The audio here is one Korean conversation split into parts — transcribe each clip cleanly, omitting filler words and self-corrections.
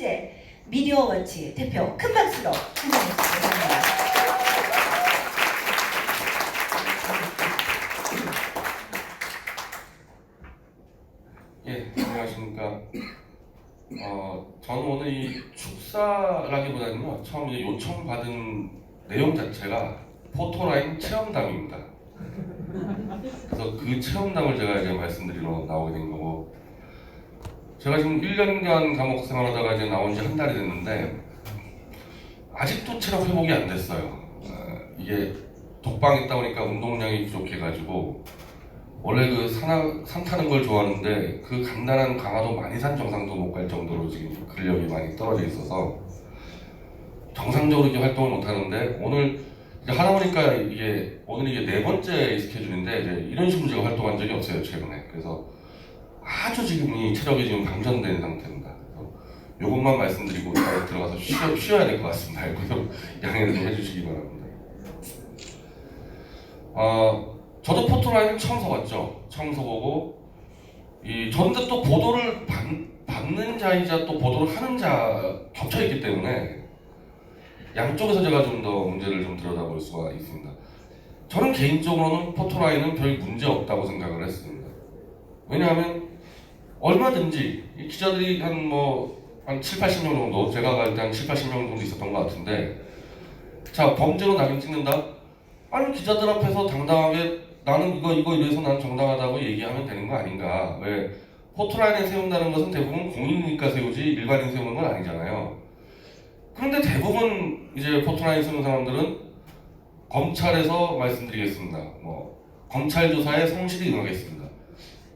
현재 미디어워치 대표 큰 박수로 환영해 주시기 바랍니다. 예, 안녕하십니까. 저는 오늘 이 축사라기보다는요, 처음 이제 요청받은 내용 자체가 포토라인 체험담입니다. 그래서 그 체험담을 제가 이제 말씀드리러 나오게 된 거고, 제가 지금 1년간 감옥 생활하다가 이제 나온 지 한 달이 됐는데, 아직도 체력 회복이 안 됐어요. 이게 독방에 있다 보니까 운동량이 부족해가지고, 원래 그 산 타는 걸 좋아하는데 그 간단한 강화도 만이산 정상도 못 갈 정도로 지금 근력이 많이 떨어져 있어서 정상적으로 이렇게 활동을 못 하는데, 오늘 이제 하다 보니까 이게 오늘 이게 4번째 스케줄인데 이제 이런 식으로 제가 활동한 적이 없어요 최근에. 그래서 아주 지금 이 체력이 지금 방전된 상태입니다. 요것만 말씀드리고 잘 들어가서 쉬어야 될 것 같습니다. 그래서 양해를 좀 해주시기 바랍니다. 저도 포토라인은 처음 서봤죠. 처음 서보고 저는 또 보도를 받는 자이자 또 보도를 하는 자 겹쳐있기 때문에 양쪽에서 제가 좀 더 문제를 좀 들여다볼 수가 있습니다. 저는 개인적으로는 포토라인은 별 문제 없다고 생각을 했습니다. 왜냐하면 얼마든지 이 기자들이 한 7, 80명 정도, 제가 갈 때 한 7, 80명 정도 있었던 것 같은데, 자, 범죄로 낙인 찍는다? 아니, 기자들 앞에서 당당하게 나는 이거 이래서 난 정당하다고 얘기하면 되는 거 아닌가. 왜 포토라인에 세운다는 것은 대부분 공인이니까 세우지 일반인 세우는 건 아니잖아요. 그런데 대부분 이제 포토라인 세우는 사람들은 검찰에서 말씀드리겠습니다. 검찰 조사에 성실히 응하겠습니다.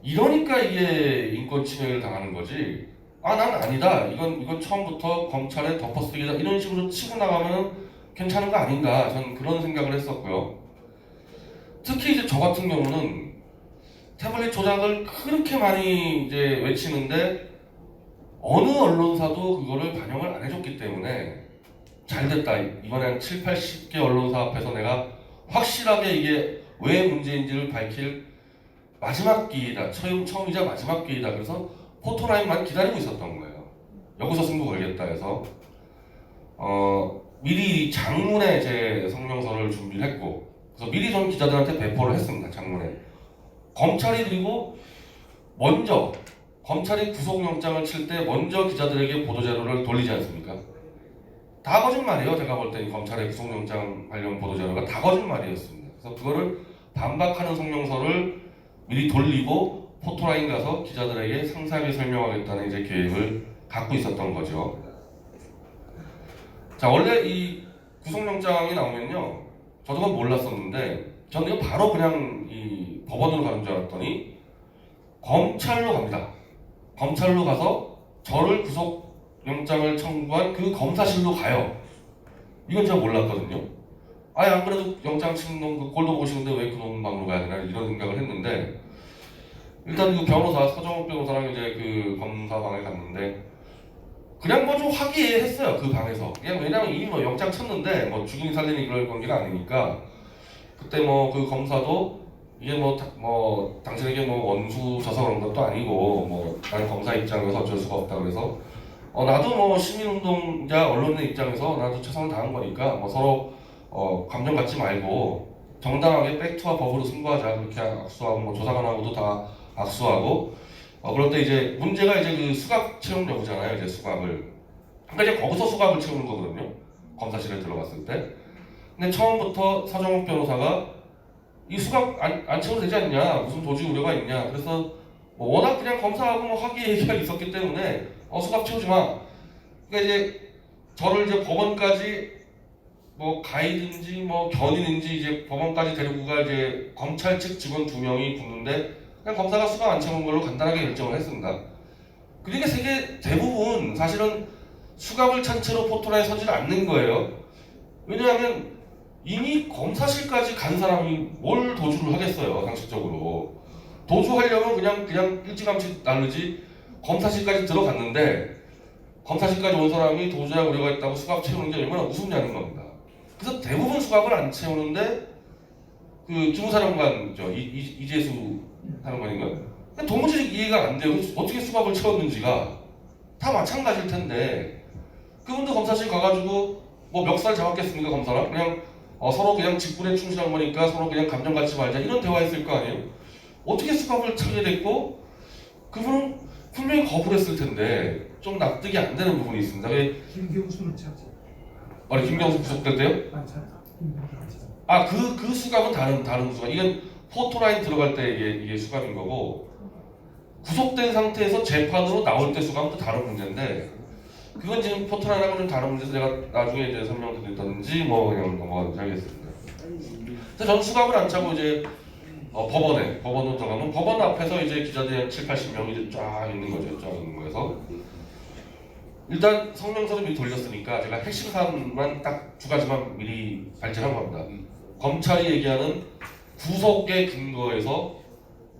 이러니까 이게 인권 침해를 당하는 거지. 난 아니다. 이건 처음부터 검찰의 덮어쓰기다. 이런 식으로 치고 나가면 괜찮은 거 아닌가. 저는 그런 생각을 했었고요. 특히 이제 저 같은 경우는 태블릿 조작을 그렇게 많이 이제 외치는데 어느 언론사도 그거를 반영을 안 해줬기 때문에 잘됐다. 이번에 한 7, 80개 언론사 앞에서 내가 확실하게 이게 왜 문제인지를 밝힐 마지막 기회다. 처음이자 마지막 기회다. 그래서 포토라인만 기다리고 있었던 거예요. 여기서 승부 걸겠다 해서 미리 장문에 제 성명서를 준비를 했고, 그래서 미리 전 기자들한테 배포를 했습니다. 장문에. 검찰이 그리고 먼저 검찰이 구속영장을 칠 때 먼저 기자들에게 보도자료를 돌리지 않습니까? 다 거짓말이에요. 제가 볼 때 검찰의 구속영장 관련 보도자료가 다 거짓말이었습니다. 그래서 그거를 반박하는 성명서를 미리 돌리고 포토라인 가서 기자들에게 상세하게 설명하겠다는 이제 계획을 갖고 있었던 거죠. 자, 원래 이 구속영장이 나오면요, 저도 그건 몰랐었는데 저는 이거 바로 그냥 이 법원으로 가는 줄 알았더니 검찰로 갑니다. 검찰로 가서 저를 구속영장을 청구한 그 검사실로 가요. 이건 제가 몰랐거든요. 안 그래도 영장 치는 놈 그 꼴도 보시는데 왜 그놈 방으로 가야 되나 이런 생각을 했는데, 일단 그 변호사 서정욱 변호사랑 이제 그 검사 방에 갔는데 그냥 좀 화기애애했어요. 그 방에서. 그냥 왜냐면 이미 영장 쳤는데 죽이니 살리니 그럴 관계가 아니니까. 그때 그 검사도 이게 당신에게 원수져서 그런 것도 아니고 난 검사 입장에서 어쩔 수가 없다 그래서 나도 시민운동자 언론의 입장에서 나도 최선을 다한 거니까 서로 감정 갖지 말고 정당하게 팩트와 법으로 승부하자. 그렇게 악수하고 조사관하고도 다 악수하고 그럴 때 이제 문제가 이제 그 수갑 채용 여부잖아요. 이제 수갑을. 그러니까 이제 거기서 수갑을 채우는 거거든요. 검사실에 들어갔을 때. 근데 처음부터 서정욱 변호사가 이 수갑 안 채워도 되지 않냐, 무슨 도주 우려가 있냐. 그래서 워낙 그냥 검사하고 화기애애가 있었기 때문에 수갑 채우지 마. 그러니까 이제 저를 이제 법원까지 가이든지 견인인지 이제 법원까지 데리고 갈 이제 검찰 측 직원 2명이 붙는데 그냥 검사가 수갑 안 채운 걸로 간단하게 결정을 했습니다. 그러니까 세계 대부분 사실은 수갑을 찬 채로 포토라인에 서지를 않는 거예요. 왜냐하면 이미 검사실까지 간 사람이 뭘 도주를 하겠어요, 상식적으로. 도주하려면 그냥 일찌감치 나르지 검사실까지 들어갔는데 검사실까지 온 사람이 도주할 우려가 있다고 수갑 채우는 게 얼마나 우습냐는 겁니다. 그래서 대부분 수갑을 안 채우는데 그 기무사령관이죠. 이재수 사령관인가요? 도무지 이해가 안 돼요. 어떻게 수갑을 채웠는지가. 다 마찬가지일 텐데 그분도 검사실 가가지고 뭐 멱살 잡았겠습니까 검사랑? 그냥 서로 그냥 직분에 충실한 거니까 서로 그냥 감정 갖지 말자 이런 대화했을 거 아니에요? 어떻게 수갑을 차게 됐고 그분은 분명히 거부를 했을 텐데 좀 납득이 안 되는 부분이 있습니다. 김경수는 찾지. 김경수 구속될 때요? 안 찾아. 김경수 안 찾아. 그 수갑은 다른 수갑. 이건 포토라인 들어갈 때 이게 수갑인 거고 구속된 상태에서 재판으로 나올 때 수갑은 또 다른 문제인데 그건 지금 포토라인하고 좀 다른 문제에서 제가 나중에 이제 설명드리든지 뭐 그냥 넘어가도록 하겠습니다. 그래서 저는 수갑을 안 차고 이제 법원으로 들어가면 법원 앞에서 이제 기자들이 한 7, 80명이 이제 쫙 있는 거죠. 쫙 있는 거에서 일단 성명서를 미리 돌렸으니까 제가 핵심 사안만 딱 두 가지만 미리 발제한 겁니다. 검찰이 얘기하는 구속의 근거에서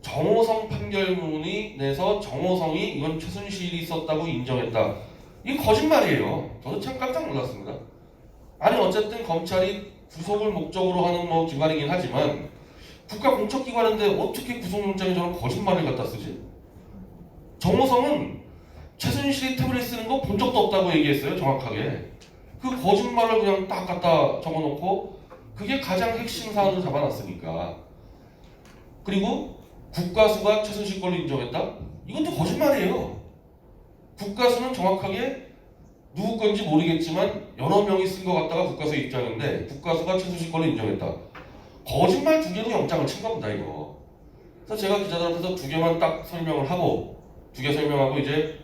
정호성 판결문이 내서 정호성이 이건 최순실이 있었다고 인정했다. 이게 거짓말이에요. 저도 참 깜짝 놀랐습니다. 아니 어쨌든 검찰이 구속을 목적으로 하는 뭐 기관이긴 하지만 국가 공적기관인데 어떻게 구속영장에 저런 거짓말을 갖다 쓰지? 정호성은 최순실이 태블릿 쓰는 거 본 적도 없다고 얘기했어요. 정확하게. 그 거짓말을 그냥 딱 갖다 적어놓고 그게 가장 핵심 사안으로 잡아놨으니까. 그리고 국가수가 최순실 걸로 인정했다? 이것도 거짓말이에요. 국가수는 정확하게 누구 건지 모르겠지만 여러 명이 쓴 것 같다가 국가수의 입장인데 국가수가 최순실 걸로 인정했다. 거짓말 두 개로 영장을 친 겁니다 이거. 그래서 제가 기자들한테서 두 개만 딱 설명을 하고 두 개 설명하고 이제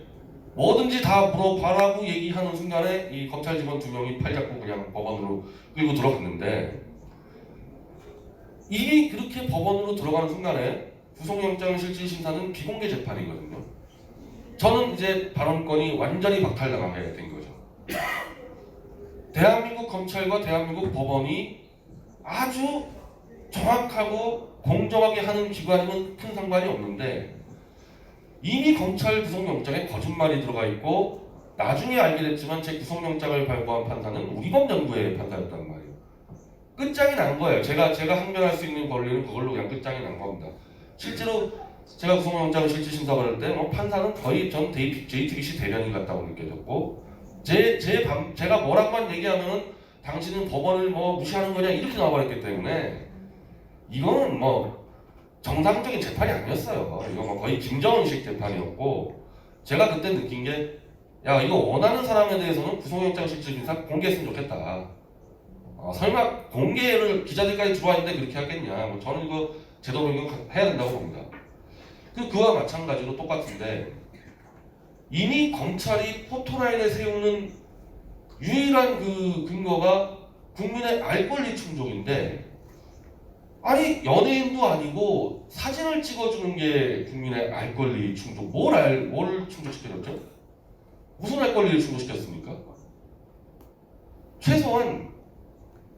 뭐든지 다 물어봐라고 얘기하는 순간에 이 검찰 직원 두 명이 팔 잡고 그냥 법원으로 끌고 들어갔는데 이미 그렇게 법원으로 들어가는 순간에 구속영장 실질심사는 비공개 재판이거든요. 저는 이제 발언권이 완전히 박탈당하게 된 거죠. 대한민국 검찰과 대한민국 법원이 아주 정확하고 공정하게 하는 기관이면 큰 상관이 없는데 이미 검찰 구속영장에 거짓말이 들어가 있고 나중에 알게 됐지만 제 구속영장을 발부한 판사는 우리법연구의 판사였단 말이에요. 끝장이 난 거예요. 제가 항변할 수 있는 권리는 그걸로 그냥 끝장이 난 겁니다. 실제로 제가 구속영장을 실질심사 받을 때 판사는 거의 전 JTBC 대변인 같다고 느껴졌고 제가 뭐라고만 얘기하면은 당신은 법원을 무시하는 거냐 이렇게 나와버렸기 때문에 이거는 정상적인 재판이 아니었어요. 이거 거의 김정은식 재판이었고 제가 그때 느낀 게 야 이거 원하는 사람에 대해서는 구속영장 실질심사 공개했으면 좋겠다. 설마 공개를 기자들까지 들어와 있는데 그렇게 하겠냐. 저는 이거 제도 변경 해야 된다고 봅니다. 그와 마찬가지로 똑같은데 이미 검찰이 포토라인에 세우는 유일한 그 근거가 국민의 알 권리 충족인데 아니 연예인도 아니고 사진을 찍어주는 게 국민의 알 권리 충족. 뭘 충족시켜줬죠? 무슨 알 권리를 충족시켰습니까?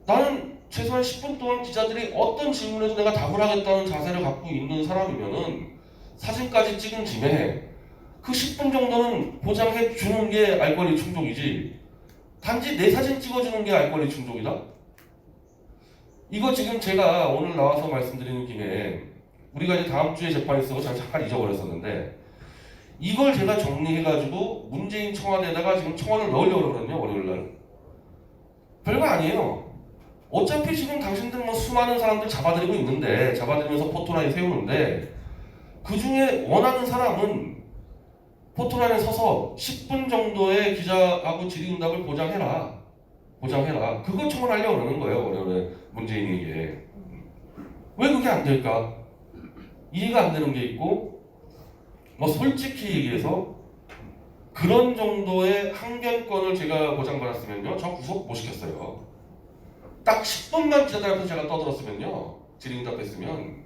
나는 최소한 10분 동안 기자들이 어떤 질문에도 내가 답을 하겠다는 자세를 갖고 있는 사람이면은 사진까지 찍은 김에 그 10분 정도는 보장해 주는 게 알 권리 충족이지 단지 내 사진 찍어주는 게 알 권리 충족이다? 이거 지금 제가 오늘 나와서 말씀드리는 김에 우리가 이제 다음 주에 재판이 있어서 잠깐 잊어버렸었는데 이걸 제가 정리해가지고 문재인 청와대에다가 지금 청원을 넣으려고 그러거든요. 월요일날. 별거 아니에요. 어차피 지금 당신들 수많은 사람들 잡아들이고 있는데 잡아들이면서 포토라인 세우는데 그 중에 원하는 사람은 포토라인에 서서 10분 정도의 기자하고 질의응답을 보장해라. 그거 청원하려고 그러는 거예요. 월요일에 문재인에게. 왜 그게 안 될까? 이해가 안 되는 게 있고 솔직히 얘기해서 그런 정도의 항변권을 제가 보장받았으면요 저 구속 못 시켰어요. 딱 10분만 기자들 앞에서 제가 떠들었으면요 질의응답했으면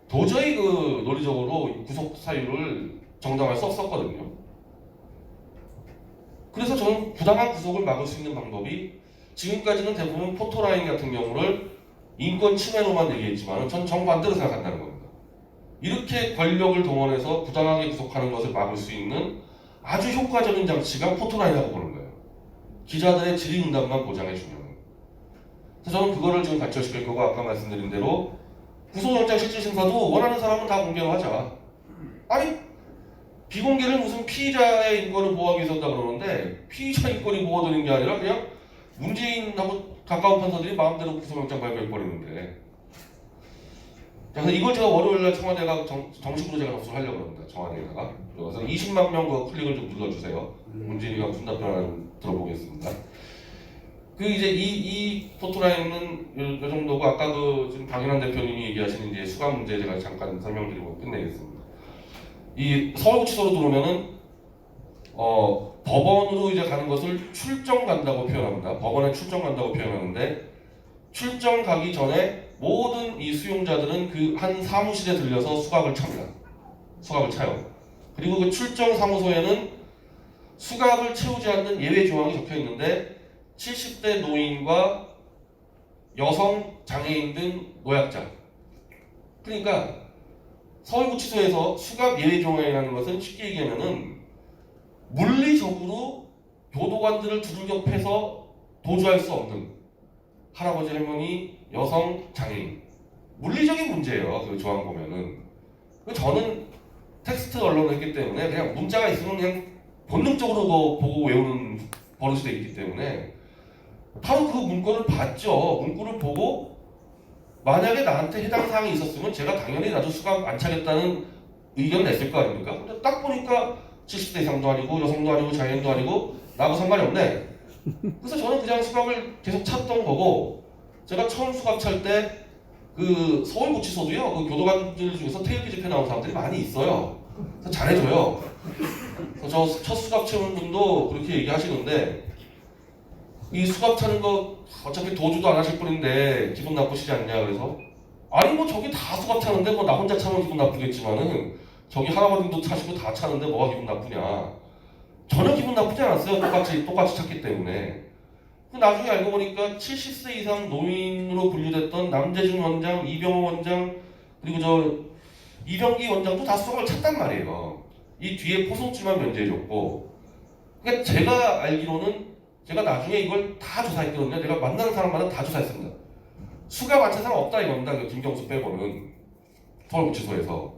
도저히 그 논리적으로 구속 사유를 정당화할 수 없었거든요. 그래서 저는 부당한 구속을 막을 수 있는 방법이 지금까지는 대부분 포토라인 같은 경우를 인권 침해로만 얘기했지만 전 정반대로 생각한다는 겁니다. 이렇게 권력을 동원해서 부당하게 구속하는 것을 막을 수 있는 아주 효과적인 장치가 포토라인이라고 보는 거예요. 기자들의 질의응답만 보장해주면. 그래서 저는 그거를 지금 발전시킬 거고 아까 말씀드린 대로 구속영장 실질심사도 원하는 사람은 다 공개로 하자. 아니 비공개를 무슨 피의자의 인권을 보호하기 위해서 한다 그러는데 피의자 인권이 보호되는 게 아니라 그냥 문재인하고 가까운 판사들이 마음대로 구속영장 발부해버리는데. 자, 그래서 이걸 제가 월요일날 청와대가 정식으로 제가 접수를 하려고 합니다. 청와대에다가. 그래서 20만 명 그 클릭을 좀 눌러주세요. 문재인이가 무슨 답변을 들어보겠습니다. 그 이제 이 포토라인은 요 정도고 아까 그 지금 박인환 대표님이 얘기하신 이제 수감 문제 제가 잠깐 설명드리고 끝내겠습니다. 이 서울구치소로 들어오면은 법원으로 이제 가는 것을 출정 간다고 표현합니다. 법원에 출정 간다고 표현하는데 출정 가기 전에 모든 이 수용자들은 그 한 사무실에 들려서 수갑을 찹니다. 수갑을 차요. 그리고 그 출정 사무소에는 수갑을 채우지 않는 예외 조항이 적혀 있는데 70대 노인과 여성, 장애인 등 노약자. 그러니까 서울구치소에서 수갑 예외 조항이라는 것은 쉽게 얘기하면은 물리적으로 교도관들을 두들겨 패서 도주할 수 없는 할아버지, 할머니, 여성, 장애인. 물리적인 문제예요. 그 조항 보면은. 저는 텍스트 언론을 했기 때문에 그냥 문자가 있으면 그냥 본능적으로 보고 외우는 버릇이 되어 있기 때문에 바로 그 문구를 봤죠. 문구를 보고 만약에 나한테 해당 사항이 있었으면 제가 당연히 나도 수갑 안 차겠다는 의견을 냈을 거 아닙니까? 근데 딱 보니까 70대 이상도 아니고 여성도 아니고 장애인도 아니고 나하고 상관이 없네. 그래서 저는 그냥 수갑을 계속 찼던 거고 제가 처음 수갑 찰 때 그 서울구치소도요. 그 교도관들 중에서 태극기 집회 나온 사람들이 많이 있어요. 그래서 잘해줘요. 그래서 저 첫 수갑 채우는 분도 그렇게 얘기하시는데 이 수갑 차는 거 어차피 도주도 안 하실 분인데 기분 나쁘시지 않냐 그래서 아니 뭐 저기 다 수갑 차는데 뭐 나 혼자 차면 기분 나쁘겠지만은 저기 할아버님도 차시고 다 차는데 뭐가 기분 나쁘냐. 전혀 기분 나쁘지 않았어요. 똑같이 찼기 때문에. 나중에 알고 보니까 70세 이상 노인으로 분류됐던 남재준 원장, 이병호 원장 그리고 저 이병기 원장도 다 수갑을 찼단 말이에요. 이 뒤에 포송지만 면제해줬고 그러니까 제가 알기로는 제가 나중에 이걸 다 조사했거든요. 내가 만나는 사람마다 다 조사했습니다. 수갑 안 찬 사람 없다 이겁니다. 그 김경수 빼고는 서울구치소에서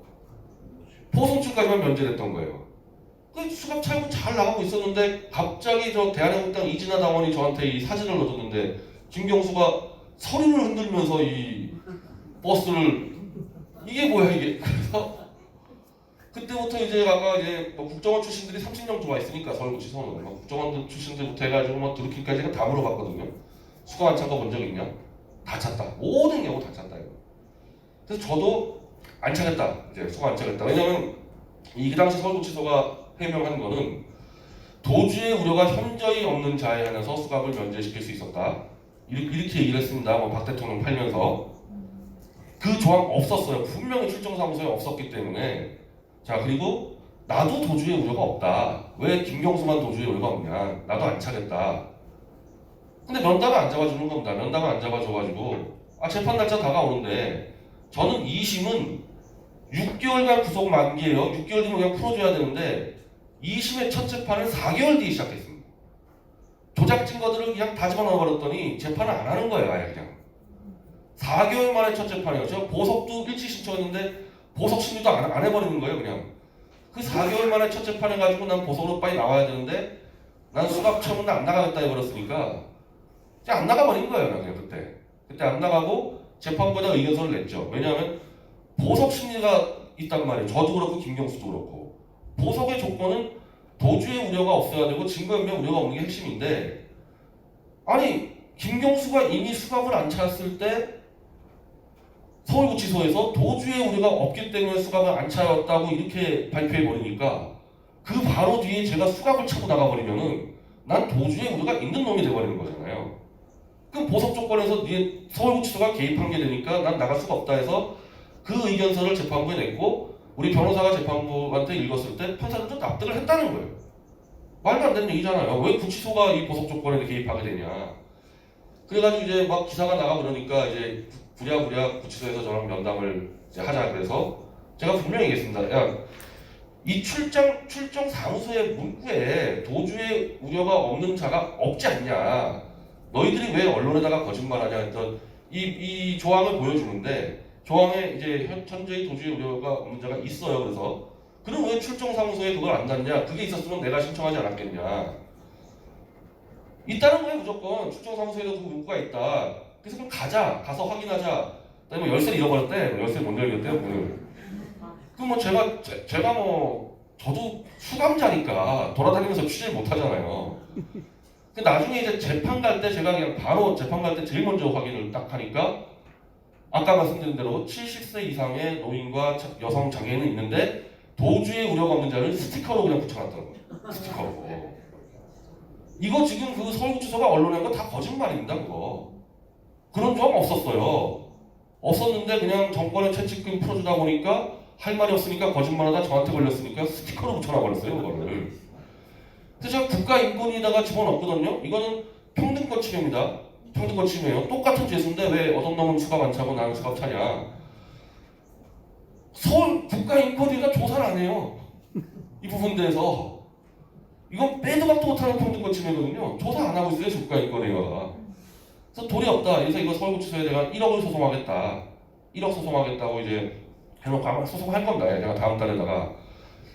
포송줄까지만 면제됐던 거예요. 그 수갑 차고 잘 나가고 있었는데 갑자기 저 대한민국당 이진아 당원이 저한테 이 사진을 넣어줬는데 김경수가 서류를 흔들면서 이 버스를 이게 뭐야 이게. 그래서 그때부터 이제 아까 이제 뭐 국정원 출신들이 30명 들어와 있으니까 서울구치소는 국정원 출신들부터 해가지고 뭐 드루킹까지 다 물어봤거든요. 수갑 안 찬 거 본 적 있냐? 다 찼다. 모든 경우 다 찼다 이거. 그래서 저도 안 차겠다. 이제 수갑 안 차겠다. 왜냐면 이 당시 서울구치소가 해명한 거는 도주의 우려가 현저히 없는 자에 한해서 수갑을 면제시킬 수 있었다. 이렇게 얘기를 했습니다. 뭐 박 대통령 팔면서 그 조항 없었어요. 분명히 출정사무소에 없었기 때문에. 자 그리고 나도 도주의 우려가 없다. 왜 김경수만 도주의 우려가 없냐. 나도 안 차겠다. 근데 면담을 안 잡아주는 겁니다. 면담을 안 잡아줘가지고 재판 날짜 다가오는데 저는 2심은 6개월간 구속 만기예요. 6개월 뒤면 그냥 풀어줘야 되는데 2심의 첫 재판을 4개월 뒤에 시작했습니다. 조작 증거들을 그냥 다 집어넣어버렸더니 재판을 안 하는 거예요. 아예 그냥 4개월 만에 첫 재판이에요. 제가 보석도 일찍 신청했는데 보석 심리도 안 해버리는 거예요. 그냥 그 4개월 만에 첫 재판 해가지고 난 보석으로 빨리 나와야 되는데 난 수갑 채우는데 안 나가겠다 해버렸으니까 그냥 안 나가버린 거예요. 그냥 그때 안 나가고 재판부에다 의견서를 냈죠. 왜냐하면 보석 심리가 있단 말이에요. 저도 그렇고 김경수도 그렇고 보석의 조건은 도주의 우려가 없어야 되고 증거인멸 우려가 없는 게 핵심인데 아니 김경수가 이미 수갑을 안 찼을 때 서울구치소에서 도주의 우려가 없기 때문에 수갑을 안 차였다고 이렇게 발표해버리니까 그 바로 뒤에 제가 수갑을 차고 나가버리면은 난 도주의 우려가 있는 놈이 돼버리는 거잖아요. 그럼 보석 조건에서 서울구치소가 개입한 게 되니까 난 나갈 수가 없다 해서 그 의견서를 재판부에 냈고 우리 변호사가 재판부한테 읽었을 때 판사들도 납득을 했다는 거예요. 말도 안 되는 얘기잖아요. 왜 구치소가 이 보석 조건에 개입하게 되냐. 그래가지고 이제 막 기사가 나가 그러니까 이제 부랴부랴 구치소에서 저랑 면담을 이제 하자 그래서 제가 분명히 얘기했습니다. 야, 이 출정 사무소의 문구에 도주의 우려가 없는 자가 없지 않냐. 너희들이 왜 언론에다가 거짓말하냐 했던 이 조항을 보여주는데 조항에 이제 현재의 도주의 우려가 없는 자가 있어요. 그래서 그럼 왜 출정사무소에 그걸 안 닿냐? 그게 있었으면 내가 신청하지 않았겠냐? 있다는 거예요 무조건. 출정사무소에도 그 문구가 있다. 그래서 그럼 가서 확인하자. 그다음에 뭐 열쇠를 잃어버렸대. 열쇠 못 열겠대요 문을. 그럼 뭐 제가 뭐 저도 수감자니까 돌아다니면서 취재를 못 하잖아요. 근데 나중에 이제 재판 갈 때 제가 그냥 바로 재판 갈 때 제일 먼저 확인을 딱 하니까 아까 말씀드린 대로 70세 이상의 노인과 여성 장애인은 있는데 도주의 우려가 없는 자를 스티커로 그냥 붙여놨더라고요. 스티커로. 이거 지금 그 서울구치소가 언론에 한 거 다 거짓말입니다. 그거. 그런 적 없었어요. 없었는데 그냥 정권의 채찍금 풀어주다 보니까 할 말이 없으니까 거짓말하다 저한테 걸렸으니까 스티커로 붙여놔버렸어요. 그거를. 그래서 제가 국가인권위에다가 집어넣거든요. 이거는 평등권 침해입니다. 평등권 침해예요. 똑같은 죄수인데 왜 어떤 놈은 수갑 안 차고 나는 수갑 차냐. 서울 국가인권위가 조사를 안 해요. 이 부분 대해서. 이건 빼도 박도 못하는 평등권 침해거든요. 조사 안 하고 있어요. 국가인권위가. 그래서 돈이 없다. 그래서 이거 서울구치소에 내가 1억을 소송하겠다. 1억 소송하겠다고 이제 해놓고 아마 소송할 겁니다. 내가 다음 달에다가.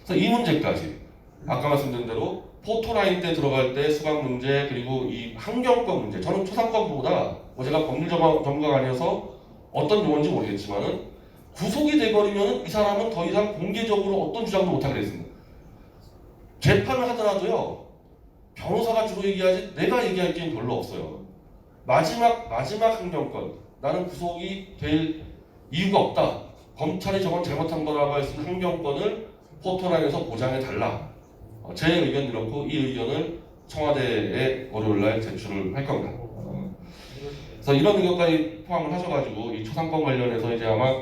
그래서 이 문제까지. 아까 말씀드린 대로 포토라인 때 들어갈 때 수강 문제 그리고 이 환경권 문제. 저는 초상권보다 뭐 제가 법률 전문가가 아니어서 어떤 용어인지 모르겠지만은 구속이 돼버리면 이 사람은 더 이상 공개적으로 어떤 주장도 못하게 됐습니다. 재판을 하더라도요. 변호사가 주로 얘기하지 내가 얘기할 게 별로 없어요. 마지막 환경권. 나는 구속이 될 이유가 없다. 검찰이 저건 잘못한 거라고 할 수 있는 환경권을 포토라인에서 보장해달라. 제 의견 이렇고 이 의견을 청와대에 월요일날 제출을 할 겁니다. 그래서 이런 의견까지 포함을 하셔가지고 이 초상권 관련해서 이제 아마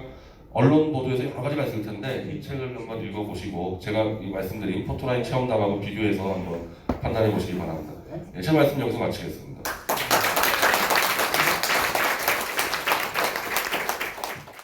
언론 보도에서 여러 가지가 있을 텐데 이 책을 한번 읽어보시고 제가 이 말씀드린 포토라인 체험담하고 비교해서 한번 판단해 보시기 바랍니다. 제 말씀 여기서 마치겠습니다.